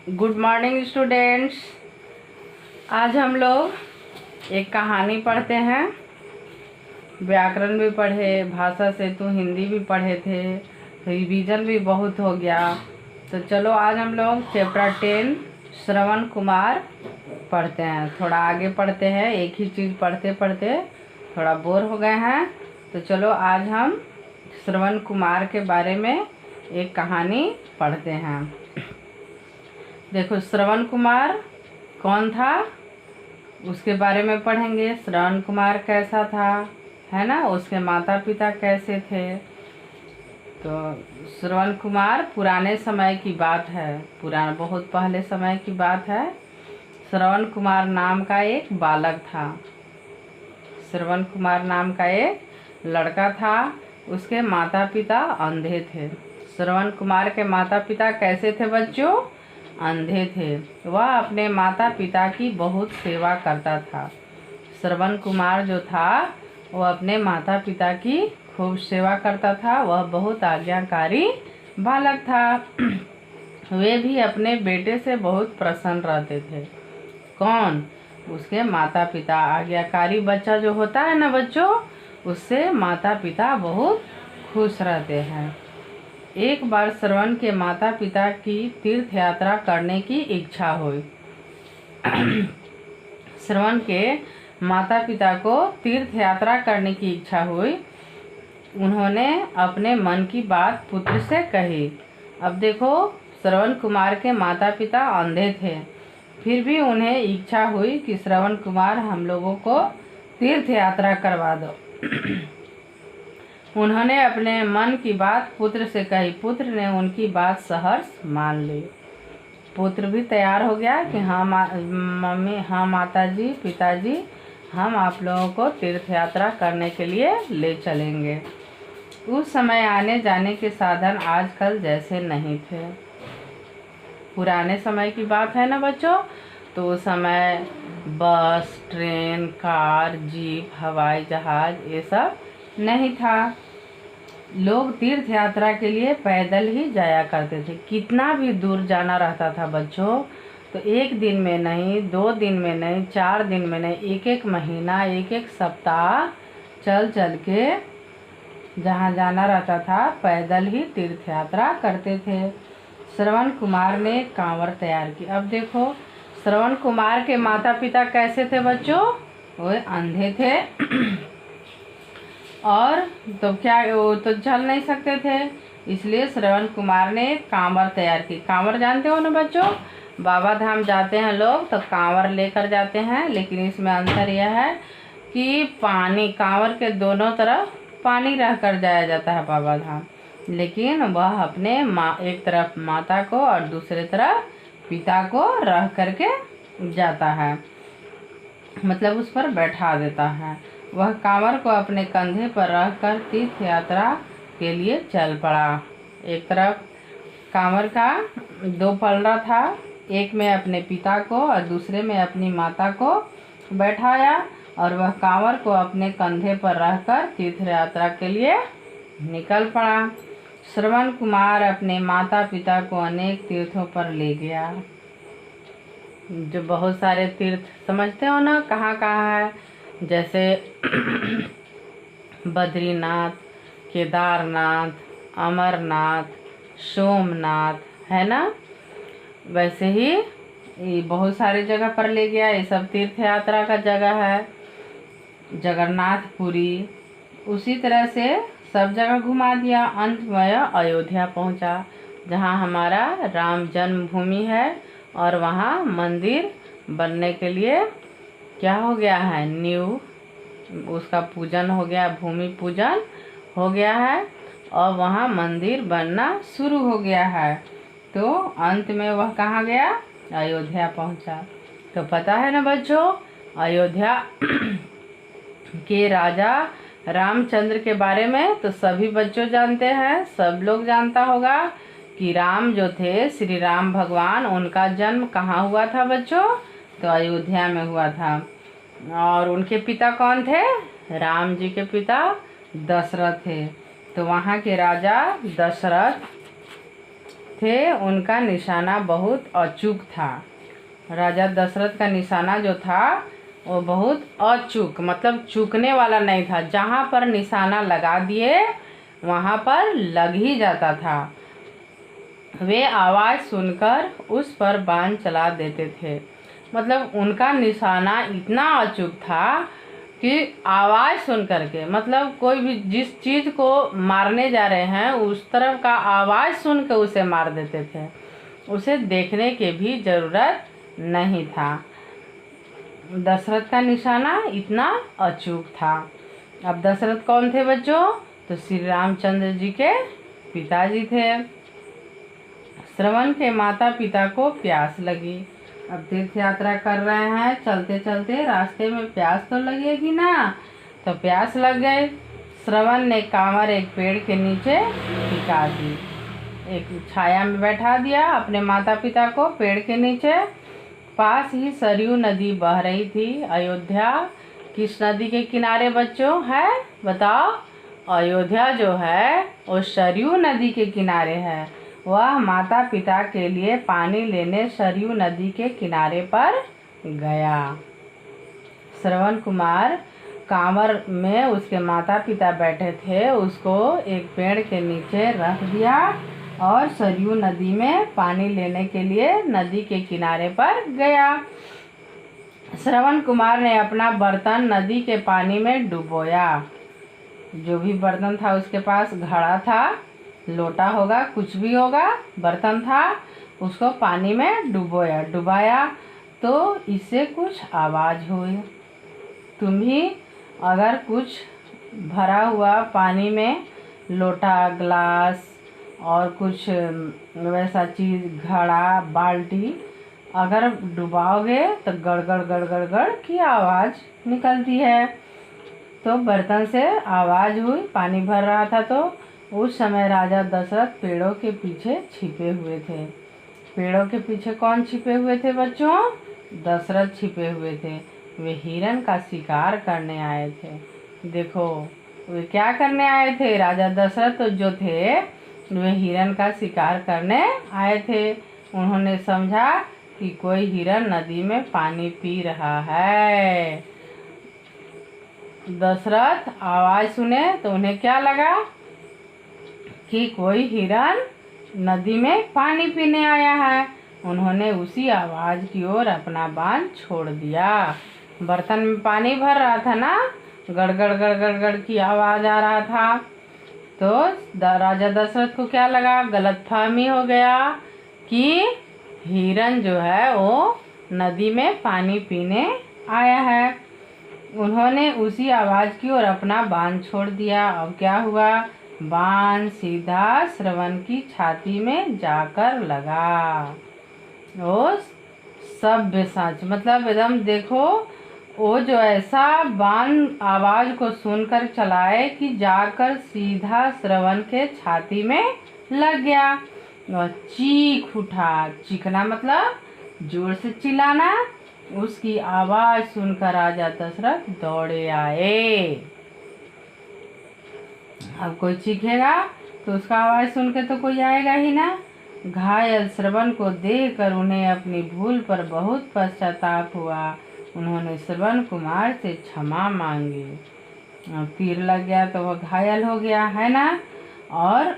Good morning students. आज हम लोग एक कहानी पढ़ते हैं। व्याकरण भी पढ़े, भाषा सेतु हिंदी भी पढ़े थे, रिवीजन भी बहुत हो गया। तो चलो आज हम लोग चैप्टर 10 श्रवण कुमार पढ़ते हैं। थोड़ा आगे पढ़ते हैं, एक ही चीज़ पढ़ते पढ़ते थोड़ा बोर हो गए हैं। तो चलो आज हम श्रवण कुमार के बारे में एक कहानी पढ़ते हैं। देखो, श्रवण कुमार कौन था उसके बारे में पढ़ेंगे। श्रवण कुमार कैसा था, है ना, उसके माता पिता कैसे थे। तो श्रवण कुमार पुराने समय की बात है, बहुत पहले समय की बात है। श्रवण कुमार नाम का एक बालक था। श्रवण कुमार नाम का एक लड़का था। उसके माता पिता अंधे थे। श्रवण कुमार के माता पिता कैसे थे बच्चों? अंधे थे। वह अपने माता पिता की बहुत सेवा करता था। श्रवण कुमार जो था वह अपने माता पिता की खूब सेवा करता था। वह बहुत आज्ञाकारी बालक था। वे भी अपने बेटे से बहुत प्रसन्न रहते थे। कौन? उसके माता पिता। आज्ञाकारी बच्चा जो होता है ना बच्चों, उससे माता पिता बहुत खुश रहते हैं। एक बार श्रवण के माता पिता की तीर्थ यात्रा करने की इच्छा हुई। श्रवण के माता पिता को तीर्थ यात्रा करने की इच्छा हुई। उन्होंने अपने मन की बात पुत्र से कही। अब देखो, श्रवण कुमार के माता पिता अंधे थे, फिर भी उन्हें इच्छा हुई कि श्रवण कुमार हम लोगों को तीर्थ यात्रा करवा दो। उन्होंने अपने मन की बात पुत्र से कही। पुत्र ने उनकी बात सहर्ष मान ली। पुत्र भी तैयार हो गया कि हाँ मम्मी, हाँ माताजी, पिताजी, हम आप लोगों को तीर्थ यात्रा करने के लिए ले चलेंगे। उस समय आने जाने के साधन आजकल जैसे नहीं थे। पुराने समय की बात है ना बच्चों। तो उस समय बस, ट्रेन, कार, जीप, हवाई जहाज ये सब नहीं था। लोग तीर्थ यात्रा के लिए पैदल ही जाया करते थे। कितना भी दूर जाना रहता था बच्चों, तो एक दिन में नहीं, 2 दिन में नहीं, 4 दिन में नहीं, एक एक महीना, एक एक सप्ताह चल चल के जहाँ जाना रहता था पैदल ही तीर्थ यात्रा करते थे। श्रवण कुमार ने कांवर तैयार की। अब देखो, श्रवण कुमार के माता पिता कैसे थे बच्चों? वो अंधे थे और तो क्या वो तो चल नहीं सकते थे। इसलिए श्रवण कुमार ने कांवर तैयार की। कांवर जानते हो ना बच्चों? बाबा धाम जाते हैं लोग तो कांवर लेकर जाते हैं, लेकिन इसमें अंतर यह है कि कांवर के दोनों तरफ पानी रह कर जाया जाता है बाबा धाम, लेकिन वह अपने एक तरफ माता को और दूसरे तरफ पिता को रह करके जाता है, मतलब उस पर बैठा देता है। वह कांवर को अपने कंधे पर रखकर तीर्थ यात्रा के लिए चल पड़ा। एक तरफ कांवर का 2 पलड़ा था, एक में अपने पिता को और दूसरे में अपनी माता को बैठाया, और वह कांवर को अपने कंधे पर रखकर तीर्थ यात्रा के लिए निकल पड़ा। श्रवण कुमार अपने माता पिता को अनेक तीर्थों पर ले गया। जो बहुत सारे तीर्थ समझते हो ना, कहाँ कहाँ है, जैसे बद्रीनाथ, केदारनाथ, अमरनाथ, सोमनाथ, है ना। वैसे ही ये बहुत सारी जगह पर ले गया। ये सब तीर्थ यात्रा का जगह है। जगन्नाथपुरी, उसी तरह से सब जगह घुमा दिया। अंत में अयोध्या पहुंचा, जहां हमारा राम जन्मभूमि है, और वहां मंदिर बनने के लिए क्या हो गया है, न्यू उसका पूजन हो गया, भूमि पूजन हो गया है, और वहाँ मंदिर बनना शुरू हो गया है। तो अंत में वह कहाँ गया? अयोध्या पहुँचा। तो पता है ना बच्चों, अयोध्या के राजा रामचंद्र के बारे में तो सभी बच्चों जानते हैं, सब लोग जानता होगा कि राम जो थे, श्री राम भगवान, उनका जन्म कहाँ हुआ था बच्चों? तो अयोध्या में हुआ था। और उनके पिता कौन थे? राम जी के पिता दशरथ थे। तो वहाँ के राजा दशरथ थे उनका निशाना बहुत अचूक था। राजा दशरथ का निशाना जो था वो बहुत अचूक, मतलब चूकने वाला नहीं था। जहाँ पर निशाना लगा दिए वहाँ पर लग ही जाता था। वे आवाज़ सुनकर उस पर बाण चला देते थे। मतलब उनका निशाना इतना अचूक था कि आवाज़ सुन करके, मतलब कोई भी जिस चीज़ को मारने जा रहे हैं उस तरफ का आवाज़ सुन के उसे मार देते थे। उसे देखने की भी ज़रूरत नहीं था। दशरथ का निशाना इतना अचूक था। अब दशरथ कौन थे बच्चों? तो श्री रामचंद्र जी के पिताजी थे। श्रवण के माता पिता को प्यास लगी। अब तीर्थ यात्रा कर रहे हैं, चलते चलते रास्ते में प्यास तो लगेगी ना, तो प्यास लग गई। श्रवण ने कांवर एक पेड़ के नीचे टिका दी, एक छाया में बैठा दिया अपने माता पिता को पेड़ के नीचे। पास ही सरयू नदी बह रही थी। अयोध्या किस नदी के किनारे बच्चों है? बताओ। अयोध्या जो है वो सरयू नदी के किनारे है। वह माता पिता के लिए पानी लेने सरयू नदी के किनारे पर गया। श्रवण कुमार कांवर में उसके माता पिता बैठे थे, उसको एक पेड़ के नीचे रख दिया और सरयू नदी में पानी लेने के लिए नदी के किनारे पर गया। श्रवण कुमार ने अपना बर्तन नदी के पानी में डुबोया। जो भी बर्तन था उसके पास, घड़ा था, लोटा होगा, कुछ भी होगा, बर्तन था, उसको पानी में डुबाया तो इससे कुछ आवाज़ हुई। तुम भी अगर कुछ भरा हुआ पानी में लोटा, ग्लास और कुछ वैसा चीज़, घड़ा, बाल्टी अगर डुबाओगे तो गड़गड़ गड़गड़ गड़ की आवाज़ निकलती है। तो बर्तन से आवाज़ हुई, पानी भर रहा था। तो उस समय राजा दशरथ पेड़ों के पीछे छिपे हुए थे। पेड़ों के पीछे कौन छिपे हुए थे बच्चों? दशरथ छिपे हुए थे। वे हिरण का शिकार करने आए थे। देखो वे क्या करने आए थे? राजा दशरथ जो थे वे हिरण का शिकार करने आए थे। उन्होंने समझा कि कोई हिरण नदी में पानी पी रहा है। दशरथ आवाज़ सुने तो उन्हें क्या लगा कि कोई हिरण नदी में पानी पीने आया है। उन्होंने उसी आवाज़ की ओर अपना बाण छोड़ दिया। बर्तन में पानी भर रहा था ना, गड़गड़ गड़गड़ गड़ की आवाज़ आ रहा था। तो राजा दशरथ को क्या लगा, गलतफहमी हो गया कि हिरण जो है वो नदी में पानी पीने आया है। उन्होंने उसी आवाज़ की ओर अपना बाण छोड़ दिया। अब क्या हुआ? बाण सीधा श्रवण की छाती में जाकर लगा। वो सभ्य सच, मतलब एकदम देखो, वो जो ऐसा बाण आवाज़ को सुनकर चलाए कि जाकर सीधा श्रवण के छाती में लग गया। और चीख उठा। चीखना मतलब जोर से चिल्लाना। उसकी आवाज़ सुनकर राजा दशरथ दौड़े आए। अब कोई चीखेगा तो उसका आवाज़ सुन के तो कोई आएगा ही ना। घायल श्रवण को देखकर उन्हें अपनी भूल पर बहुत पश्चाताप हुआ। उन्होंने श्रवण कुमार से क्षमा मांगी। तीर लग गया तो वह घायल हो गया है ना, और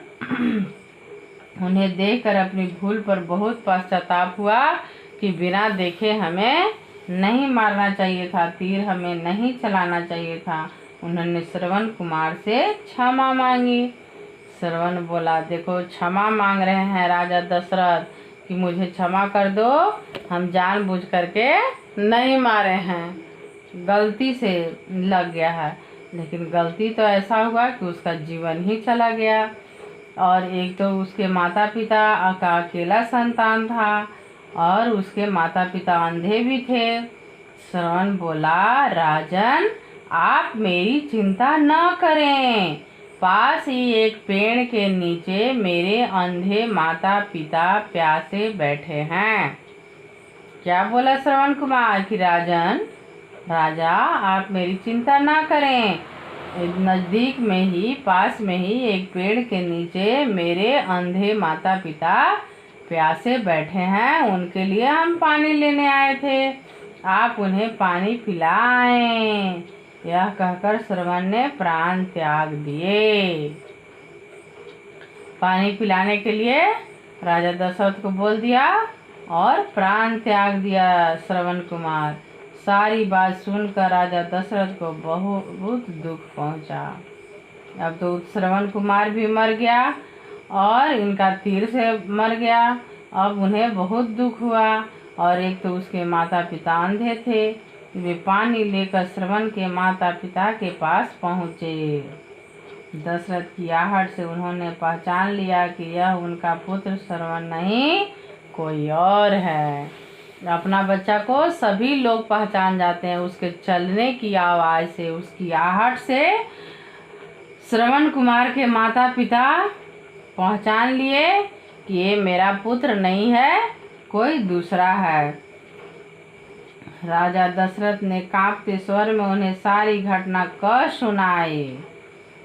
उन्हें देखकर अपनी भूल पर बहुत पश्चाताप हुआ कि बिना देखे हमें नहीं मारना चाहिए था, तीर हमें नहीं चलाना चाहिए था। उन्होंने श्रवण कुमार से क्षमा मांगी। श्रवण बोला, देखो क्षमा मांग रहे हैं राजा दशरथ कि मुझे क्षमा कर दो, हम जानबूझ करके नहीं मारे हैं, गलती से लग गया है। लेकिन गलती तो ऐसा हुआ कि उसका जीवन ही चला गया, और एक तो उसके माता पिता का अकेला संतान था और उसके माता पिता अंधे भी थे। श्रवण बोला, राजन आप मेरी चिंता न करें, पास ही एक पेड़ के नीचे मेरे अंधे माता पिता प्यासे बैठे हैं। क्या बोला श्रवण कुमार कि राजन, राजा आप मेरी चिंता ना करें, नज़दीक में ही, पास में ही एक पेड़ के नीचे मेरे अंधे माता पिता प्यासे बैठे हैं, उनके लिए हम पानी लेने आए थे, आप उन्हें पानी पिलाएं। यह कहकर श्रवण ने प्राण त्याग दिए। पानी पिलाने के लिए राजा दशरथ को बोल दिया और प्राण त्याग दिया श्रवण कुमार। सारी बात सुनकर राजा दशरथ को बहुत दुख पहुंचा। अब तो श्रवण कुमार भी मर गया और इनका तीर से मर गया। अब उन्हें बहुत दुख हुआ और एक तो उसके माता पिता अंधे थे। वे पानी लेकर श्रवण के माता पिता के पास पहुँचे। दशरथ की आहट से उन्होंने पहचान लिया कि यह उनका पुत्र श्रवण नहीं, कोई और है। अपना बच्चा को सभी लोग पहचान जाते हैं, उसके चलने की आवाज़ से, उसकी आहट से। श्रवण कुमार के माता पिता पहचान लिए कि ये मेरा पुत्र नहीं है, कोई दूसरा है। राजा दशरथ ने कांपते स्वर में उन्हें सारी घटना कह सुनाई।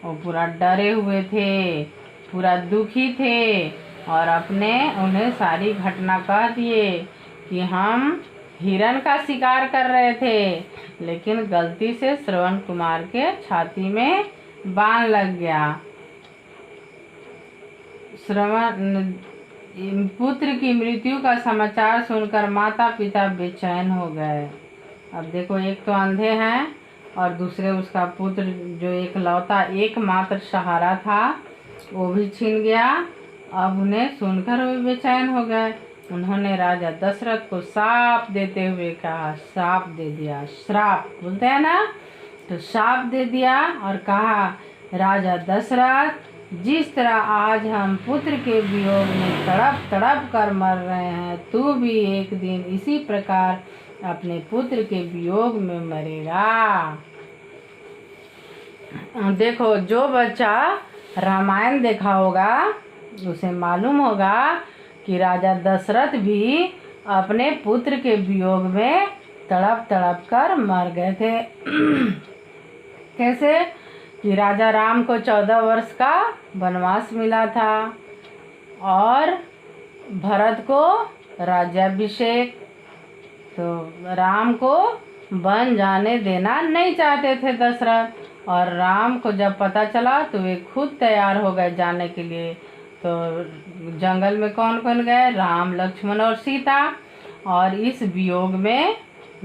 वो पूरा डरे हुए थे, पूरा दुखी थे और उन्हें सारी घटना कह दिए कि हम हिरण का शिकार कर रहे थे, लेकिन गलती से श्रवण कुमार के छाती में बाण लग गया। श्रवण पुत्र की मृत्यु का समाचार सुनकर माता पिता बेचैन हो गए। अब देखो, एक तो अंधे हैं और दूसरे उसका पुत्र जो एकलौता एकमात्र सहारा था वो भी छीन गया। अब उन्हें सुनकर वे बेचैन हो गए। उन्होंने राजा दशरथ को शाप देते हुए कहा, शाप दे दिया, श्राप बोलते हैं ना, तो शाप दे दिया और कहा, राजा दशरथ, जिस तरह आज हम पुत्र के वियोग में तड़प तड़प कर मर रहे हैं, तू भी एक दिन इसी प्रकार अपने पुत्र के वियोग में मरेगा। देखो, जो बच्चा रामायण देखा होगा उसे मालूम होगा कि राजा दशरथ भी अपने पुत्र के वियोग में तड़प तड़प कर मर गए थे। कैसे कि राजा राम को 14 वर्ष का वनवास मिला था और भरत को राज्याभिषेक, तो राम को वन जाने देना नहीं चाहते थे दशरथ। और राम को जब पता चला तो वे खुद तैयार हो गए जाने के लिए। तो जंगल में कौन कौन गए? राम, लक्ष्मण और सीता। और इस वियोग में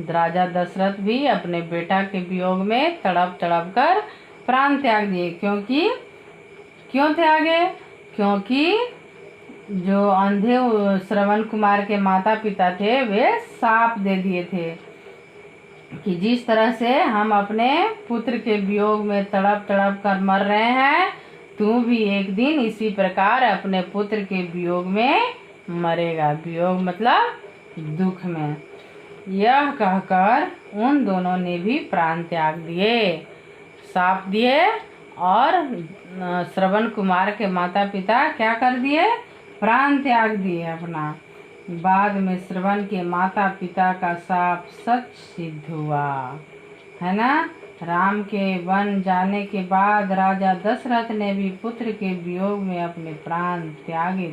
राजा दशरथ भी अपने बेटा के वियोग में तड़प तड़प कर प्राण त्याग दिए। क्यों त्यागे? क्योंकि जो अंधे श्रवण कुमार के माता पिता थे वे शाप दे दिए थे कि जिस तरह से हम अपने पुत्र के वियोग में तड़प तड़प कर मर रहे हैं, तू भी एक दिन इसी प्रकार अपने पुत्र के वियोग में मरेगा। वियोग मतलब दुख में। यह कहकर उन दोनों ने भी प्राण त्याग दिए, शाप दिए। और श्रवण कुमार के माता पिता क्या कर दिए? प्राण त्याग दिए अपना। बाद में श्रवण के माता पिता का शाप सच सिद्ध हुआ, है ना। राम के वन जाने के बाद राजा दशरथ ने भी पुत्र के वियोग में अपने प्राण त्यागे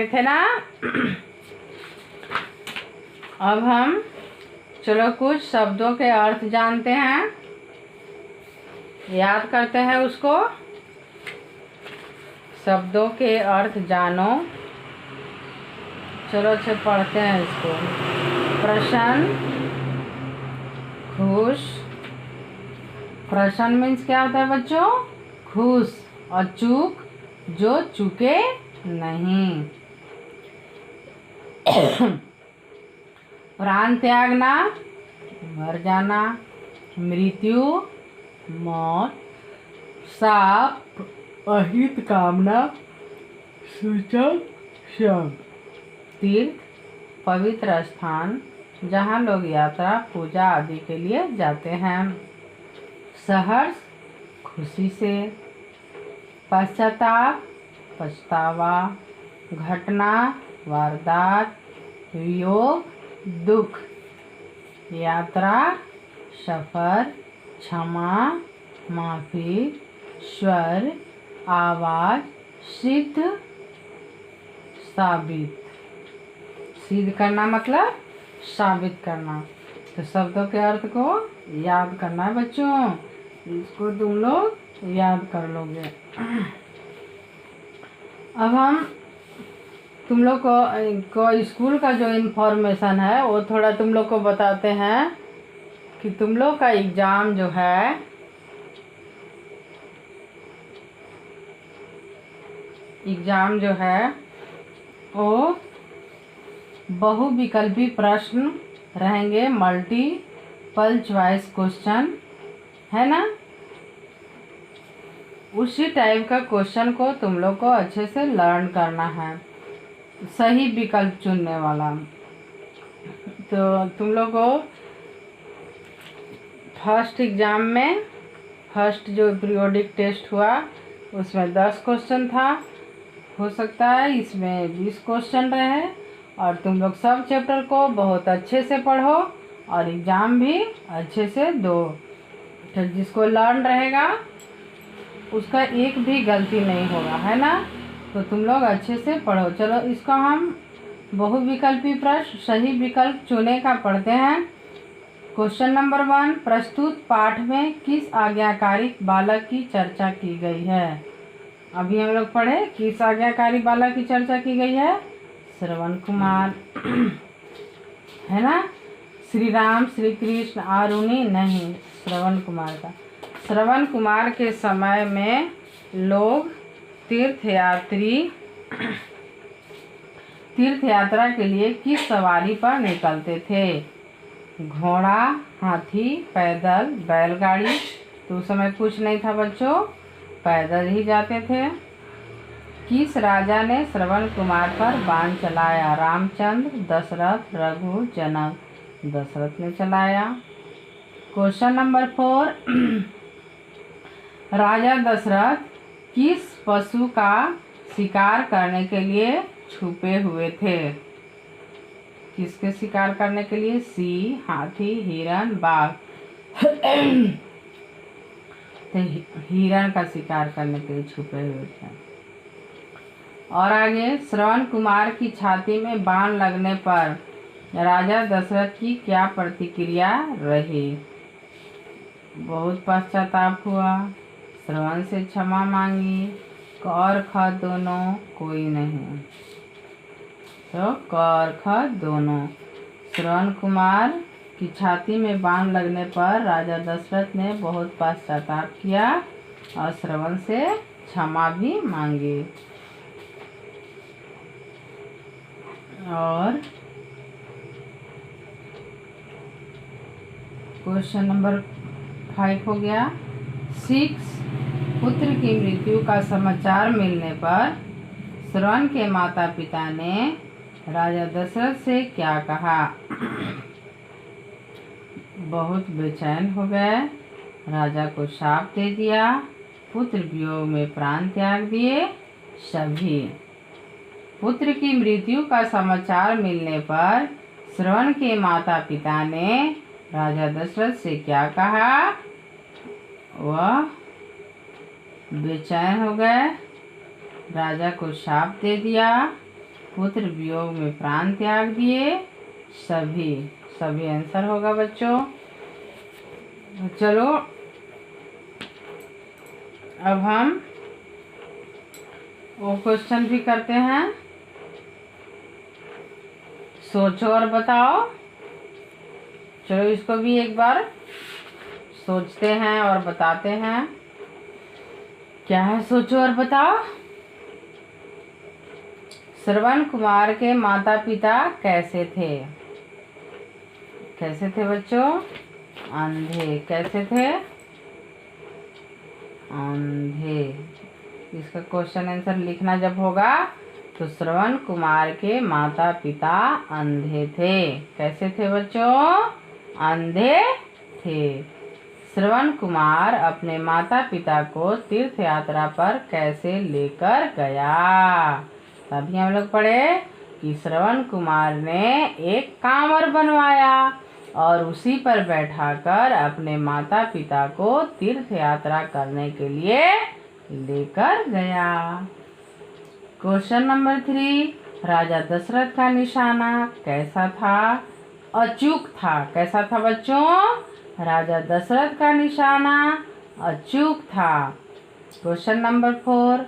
थे ना। अब हम चलो कुछ शब्दों के अर्थ जानते हैं, याद करते हैं उसको। शब्दों के अर्थ जानो। चलो अच्छे पढ़ते हैं इसको। प्रसन्न, खुश। प्रसन्न मीन्स क्या होता है बच्चों? खुश। और चूक, जो चूके नहीं। प्राण त्यागना, मर जाना। मृत्यु, मौत। शाप, अहित कामना सूचक शब्द। तीर्थ, पवित्र स्थान जहाँ लोग यात्रा, पूजा आदि के लिए जाते हैं। सहर्ष, खुशी से। पश्चाताप, पछतावा। घटना, वारदात। वियोग, दुख। यात्रा, सफर। क्षमा, माफी, स्वर, आवाज, सिद्ध, साबित। सिद्ध करना मतलब साबित करना। तो शब्दों के अर्थ को याद करना है बच्चों, इसको तुम लोग याद कर लोगे। अब हम तुम लोग को स्कूल का जो इन्फॉर्मेशन है वो थोड़ा तुम लोग को बताते हैं कि तुम लोग का एग्ज़ाम जो है वो बहुविकल्पी प्रश्न रहेंगे, मल्टीपल चॉइस क्वेश्चन है ना। उसी टाइप का क्वेश्चन को तुम लोग को अच्छे से लर्न करना है, सही विकल्प चुनने वाला। तो तुम लोग को फर्स्ट एग्ज़ाम में फर्स्ट जो पीरियोडिक टेस्ट हुआ उसमें 10 क्वेश्चन था, हो सकता है इसमें 20 क्वेश्चन रहे। और तुम लोग सब चैप्टर को बहुत अच्छे से पढ़ो और एग्ज़ाम भी अच्छे से दो। तो जिसको लर्न रहेगा उसका एक भी गलती नहीं होगा, है ना। तो तुम लोग अच्छे से पढ़ो। चलो इसको हम बहुविकल्पी प्रश्न सही विकल्प चुने का पढ़ते हैं। क्वेश्चन नंबर 1, प्रस्तुत पाठ में किस आज्ञाकारी बालक की चर्चा की गई है। अभी हम लोग पढ़े किस आज्ञाकारी बालक की चर्चा की गई है, श्रवण कुमार है ना। श्री राम, श्री कृष्ण, आरुणि नहीं, श्रवण कुमार का। श्रवण कुमार के समय में लोग तीर्थ यात्रा के लिए किस सवारी पर निकलते थे। घोड़ा, हाथी, पैदल, बैलगाड़ी। तो उस समय कुछ नहीं था बच्चों, पैदल ही जाते थे। किस राजा ने श्रवण कुमार पर बाण चलाया। रामचंद्र, दशरथ, रघु, जनक। दशरथ ने चलाया। क्वेश्चन नंबर 4, राजा दशरथ किस पशु का शिकार करने के लिए छुपे हुए थे। किसके शिकार करने के लिए, सिंह, हाथी, हिरण, बाघ। तो हिरण का शिकार करने के लिए छुपे हुए थे। और आगे, श्रवण कुमार की छाती में बाण लगने पर राजा दशरथ की क्या प्रतिक्रिया रही। बहुत पश्चाताप हुआ, श्रवण से क्षमा मांगी, क और ख दोनों, कोई नहीं। तो क और ख दोनों। श्रवण कुमार की छाती में बाण लगने पर राजा दशरथ ने बहुत पश्चाताप किया और श्रवण से क्षमा भी मांगी। और क्वेश्चन नंबर 5 हो गया। 6, पुत्र की मृत्यु का समाचार मिलने पर श्रवण के माता पिता ने राजा दशरथ से क्या कहा। बहुत बेचैन हो गए, राजा को शाप दे दिया, पुत्र वियोग में प्राण त्याग दिए, सभी। पुत्र की मृत्यु का समाचार मिलने पर श्रवण के माता पिता ने राजा दशरथ से क्या कहा। वह बेचैन हो गए, राजा को शाप दे दिया, पुत्र वियोग में प्राण त्याग दिए, सभी। सभी आंसर होगा बच्चों। चलो अब हम वो क्वेश्चन भी करते हैं, सोचो और बताओ। चलो इसको भी एक बार सोचते हैं और बताते हैं। क्या है, सोचो और बताओ। श्रवण कुमार के माता पिता कैसे थे। कैसे थे बच्चों, अंधे। कैसे थे, अंधे। इसका क्वेश्चन आंसर लिखना जब होगा तो श्रवण कुमार के माता पिता अंधे थे। कैसे थे बच्चों, अंधे थे। श्रवण कुमार अपने माता पिता को तीर्थ यात्रा पर कैसे लेकर गया। तभी हम लोग पढ़े कि श्रवण कुमार ने एक कांवर बनवाया और उसी पर बैठाकर अपने माता पिता को तीर्थ यात्रा करने के लिए लेकर गया। क्वेश्चन नंबर 3, राजा दशरथ का निशाना कैसा था? अचूक था। कैसा था बच्चों? राजा दशरथ का निशाना अचूक था। क्वेश्चन नंबर 4,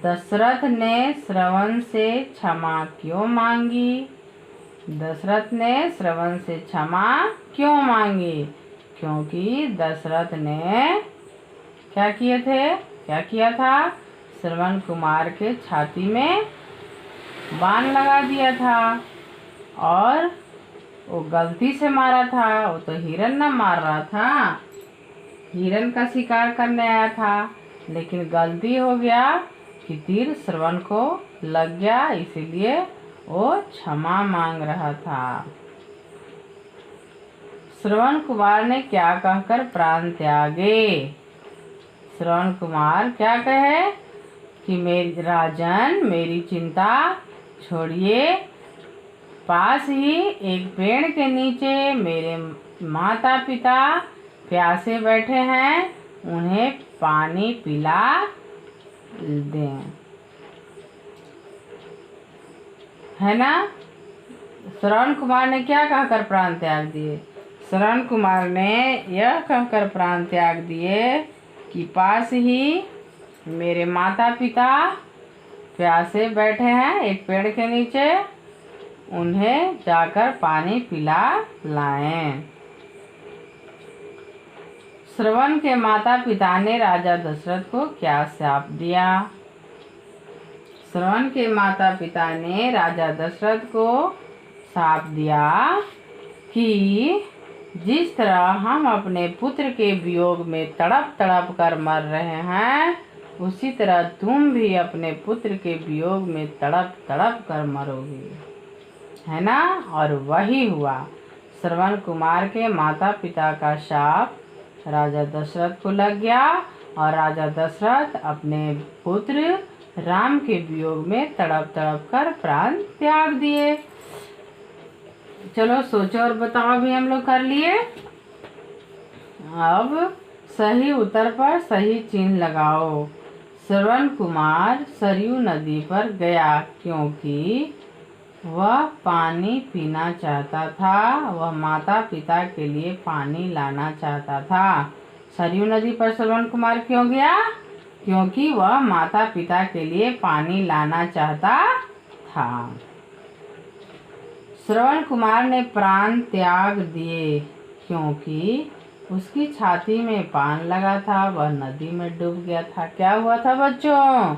दशरथ ने श्रवण से क्षमा क्यों मांगी? दशरथ ने श्रवण से क्षमा क्यों मांगी? क्योंकि दशरथ ने क्या किया था? श्रवण कुमार के छाती में बाण लगा दिया था और वो गलती से मारा था। वो तो हिरन न मार रहा था, हिरन का शिकार करने आया था, लेकिन गलती हो गया कि तीर श्रवण को लग गया, इसीलिए वो क्षमा मांग रहा था। श्रवण कुमार ने क्या कहकर प्राण त्यागे? श्रवण कुमार क्या कहे कि मेरी राजन, मेरी चिंता छोड़िए, पास ही एक पेड़ के नीचे मेरे माता पिता प्यासे बैठे हैं, उन्हें पानी पिला दें, है ना। श्रवण कुमार ने क्या कहकर प्राण त्याग दिए? श्रवण कुमार ने यह कहकर प्राण त्याग दिए कि पास ही मेरे माता पिता प्यासे बैठे हैं एक पेड़ के नीचे, उन्हें जाकर पानी पिला लाएं। श्रवण के माता पिता ने राजा दशरथ को क्या शाप दिया? श्रवण के माता पिता ने राजा दशरथ को शाप दिया कि जिस तरह हम अपने पुत्र के वियोग में तड़प तड़प कर मर रहे हैं, उसी तरह तुम भी अपने पुत्र के वियोग में तड़प तड़प कर मरोगे, है ना। और वही हुआ। श्रवण कुमार के माता पिता का शाप राजा दशरथ को लग गया और राजा दशरथ अपने पुत्र राम के वियोग में तड़प तड़प कर प्राण त्याग दिए। चलो सोचो और बताओ। भी हम लोग कर लिए। अब सही उत्तर पर सही चिन्ह लगाओ। श्रवण कुमार सरयू नदी पर गया क्योंकि वह पानी पीना चाहता था, वह माता पिता के लिए पानी लाना चाहता था। सरयू नदी पर श्रवण कुमार क्यों गया? क्योंकि वह माता पिता के लिए पानी लाना चाहता था। श्रवण कुमार ने प्राण त्याग दिए क्योंकि उसकी छाती में बाण लगा था, वह नदी में डूब गया था। क्या हुआ था बच्चों?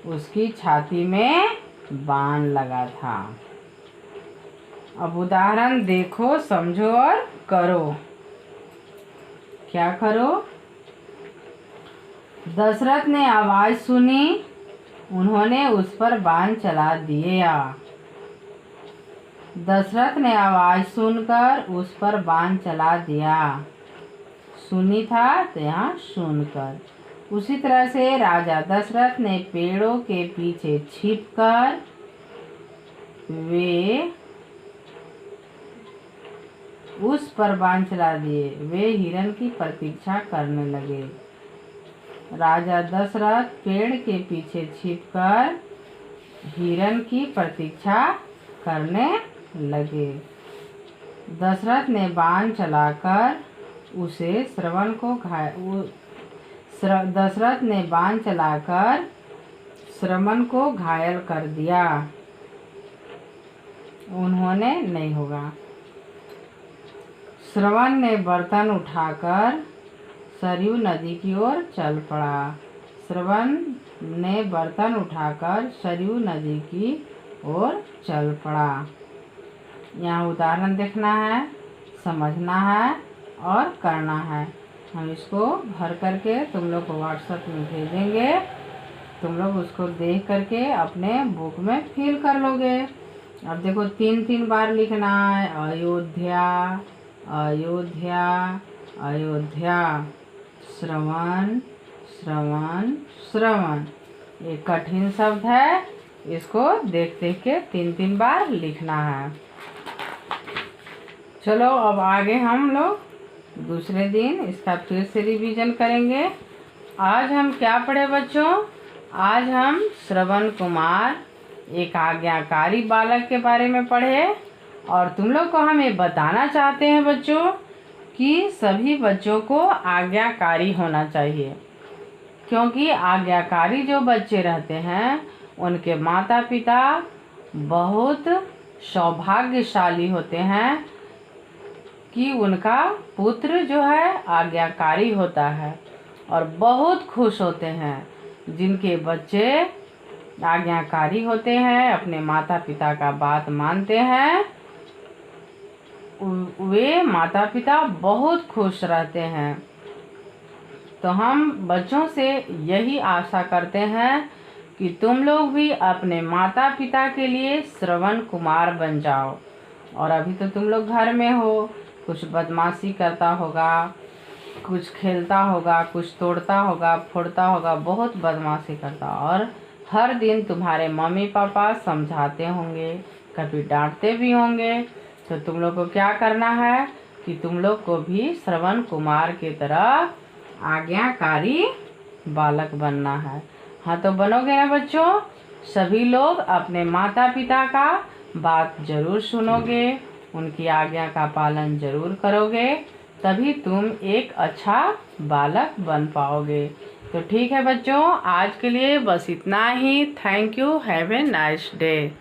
उसकी छाती में बाण लगा था। अब उदाहरण देखो, समझो और करो। क्या करो? दशरथ ने आवाज सुनी, उन्होंने उस पर बाण चला दिया। दशरथ ने आवाज सुनकर उस पर बाण चला दिया। सुनी था तो यहाँ सुनकर। उसी तरह से राजा दशरथ ने पेड़ों के पीछे छिपकर वे उस पर बाण चला दिए। वे हिरन की प्रतीक्षा करने लगे। राजा दशरथ पेड़ के पीछे छिपकर हिरन की प्रतीक्षा करने लगे। दशरथ ने बाण चलाकर उसे दशरथ ने बाण चलाकर श्रवण को घायल कर दिया। उन्होंने नहीं होगा। श्रवण ने बर्तन उठाकर सरयू नदी की ओर चल पड़ा। श्रवण ने बर्तन उठाकर सरयू नदी की ओर चल पड़ा। यहाँ उदाहरण देखना है, समझना है और करना है। हम इसको भर करके तुम लोग को व्हाट्सएप में भेजेंगे। तुम लोग उसको देख करके अपने बुक में फिल कर लोगे। अब देखो 3-3 बार लिखना है। अयोध्या, अयोध्या, अयोध्या। श्रवण, श्रवण, श्रवण। ये कठिन शब्द है, इसको देख देख के 3-3 बार लिखना है। चलो अब आगे हम लोग दूसरे दिन इसका फिर से रिवीजन करेंगे। आज हम क्या पढ़े बच्चों? आज हम श्रवण कुमार एक आज्ञाकारी बालक के बारे में पढ़े और तुम लोग को हम ये बताना चाहते हैं बच्चों कि सभी बच्चों को आज्ञाकारी होना चाहिए, क्योंकि आज्ञाकारी जो बच्चे रहते हैं उनके माता पिता बहुत सौभाग्यशाली होते हैं कि उनका पुत्र जो है आज्ञाकारी होता है और बहुत खुश होते हैं। जिनके बच्चे आज्ञाकारी होते हैं, अपने माता पिता का बात मानते हैं, वे माता पिता बहुत खुश रहते हैं। तो हम बच्चों से यही आशा करते हैं कि तुम लोग भी अपने माता पिता के लिए श्रवण कुमार बन जाओ। और अभी तो तुम लोग घर में हो, कुछ बदमाशी करता होगा, कुछ खेलता होगा, कुछ तोड़ता होगा, फोड़ता होगा, बहुत बदमाशी करता, और हर दिन तुम्हारे मम्मी पापा समझाते होंगे, कभी डांटते भी होंगे। तो तुम लोग को क्या करना है कि तुम लोग को भी श्रवण कुमार की तरह आज्ञाकारी बालक बनना है। हाँ, तो बनोगे ना बच्चों? सभी लोग अपने माता पिता का बात जरूर सुनोगे, उनकी आज्ञा का पालन जरूर करोगे, तभी तुम एक अच्छा बालक बन पाओगे। तो ठीक है बच्चों, आज के लिए बस इतना ही। Thank you. Have a nice day.